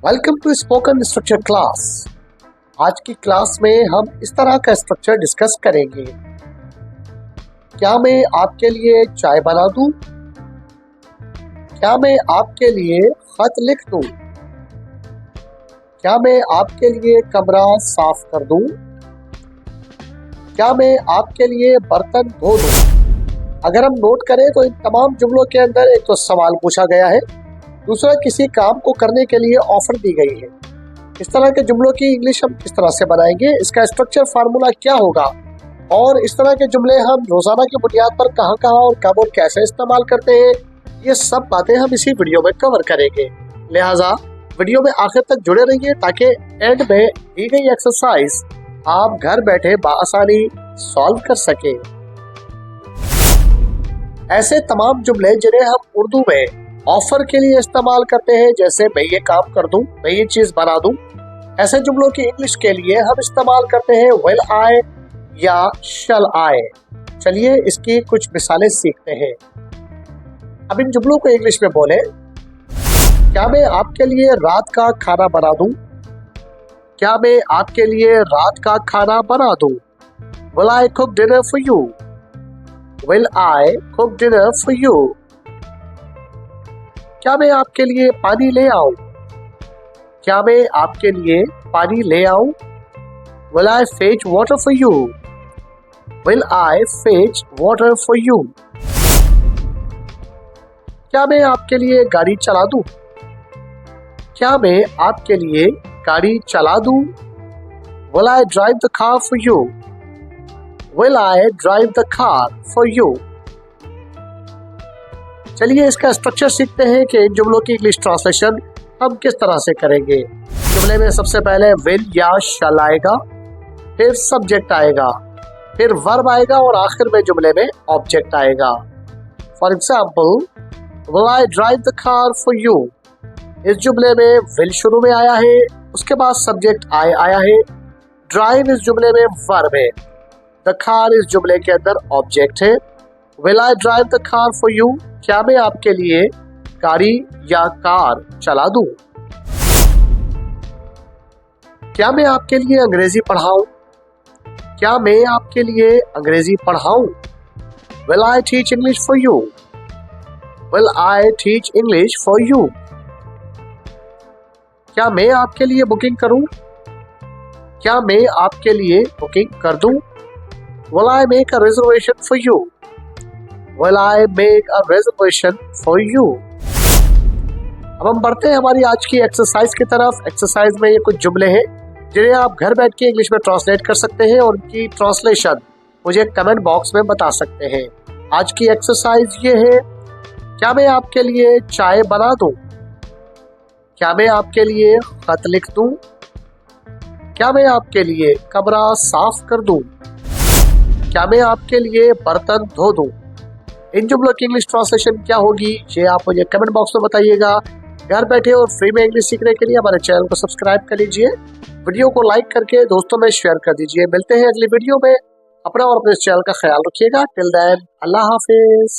Welcome to spoken structure class. आज की class में हम इस तरह का स्ट्रक्चर डिस्कस करेंगे। क्या मैं आपके लिए चाय बना दूं? क्या मैं आपके लिए खत लिख दूं? क्या मैं आपके लिए कमरा साफ कर दूं? क्या मैं आपके लिए बर्तन धो दूं? अगर हम नोट करें तो इन तमाम जुमलों के अंदर एक तो सवाल पूछा गया है, दूसरा किसी काम को करने के लिए ऑफर दी गई है। इस तरह के जुमलों की इंग्लिश हम किस तरह से बनाएंगे, इसका स्ट्रक्चर फार्मूला क्या होगा और इस तरह के जुमले हम रोजाना की बुनियाद पर कहाँ कहाँ और कब और कैसे इस्तेमाल करते हैं, ये सब बातें हम इसी वीडियो में कवर करेंगे। लिहाजा वीडियो में आखिर तक जुड़े रहिए ताकि एंड में दी गई एक्सरसाइज आप घर बैठे बआसानी सॉल्व कर सके। ऐसे तमाम जुमले जिन्हें हम उर्दू में ऑफर के लिए इस्तेमाल करते हैं, जैसे मैं ये काम कर दूं, मैं ये चीज बना दूं, ऐसे जुमलों की इंग्लिश के लिए हम इस्तेमाल करते हैं विल आई या शैल आई। चलिए इसकी कुछ मिसालें सीखते हैं। अब इन जुमलों को इंग्लिश में बोले। क्या मैं आपके लिए रात का खाना बना दूं? क्या मैं आपके लिए रात का खाना बना दूं? Will I cook dinner for you? Will I cook dinner for you? क्या मैं आपके लिए पानी ले आऊं? क्या मैं आपके लिए पानी ले आऊं? Will I fetch water for you? Will I fetch water for you? क्या मैं आपके लिए गाड़ी चला दूं? क्या मैं आपके लिए गाड़ी चला दूं? Will I drive the car for you? Will I drive the car for you? चलिए इसका स्ट्रक्चर सीखते हैं कि इन जुमलों की इंग्लिश ट्रांसलेशन हम किस तरह से करेंगे। जुमले में सबसे पहले विल या शैल आएगा, फिर सब्जेक्ट आएगा, फिर वर्ब आएगा और आखिर में जुमले में ऑब्जेक्ट आएगा। For example, will I drive the car for you. इस जुमले में विल शुरू में आया है, उसके बाद सब्जेक्ट आई आया है, ड्राइव इस जुमले में वर्ब है, द कार इस जुमले के अंदर ऑब्जेक्ट है। Will I drive the car for you, क्या मैं आपके लिए गाड़ी या कार चला दूं? क्या मैं आपके लिए अंग्रेजी पढ़ाऊं? क्या मैं आपके लिए अंग्रेजी पढ़ाऊं? Will I teach English for you? Will I teach English for you? क्या मैं आपके लिए बुकिंग करूं? क्या मैं आपके लिए बुकिंग कर दूं? Will I make a reservation for you? Will I make a reservation for you? अब हम बढ़ते हैं हमारी आज की एक्सरसाइज की तरफ। एक्सरसाइज में ये कुछ जुमले हैं जिन्हें आप घर बैठ के इंग्लिश में ट्रांसलेट कर सकते हैं और उनकी ट्रांसलेशन मुझे कमेंट बॉक्स में बता सकते हैं। आज की एक्सरसाइज ये है, क्या मैं आपके लिए चाय बना दूं? क्या मैं आपके लिए खत लिख दूं? क्या मैं आपके लिए कमरा साफ कर दूं? क्या मैं आपके लिए बर्तन धो दूं? इन जुमलों की इंग्लिश ट्रांसलेशन क्या होगी, ये आप मुझे कमेंट बॉक्स में बताइएगा। घर बैठे और फ्री में इंग्लिश सीखने के लिए हमारे चैनल को सब्सक्राइब कर लीजिए, वीडियो को लाइक करके दोस्तों में शेयर कर दीजिए। मिलते हैं अगली वीडियो में। अपना और अपने चैनल का ख्याल रखिएगा। टिल देन, अल्लाह हाफिज।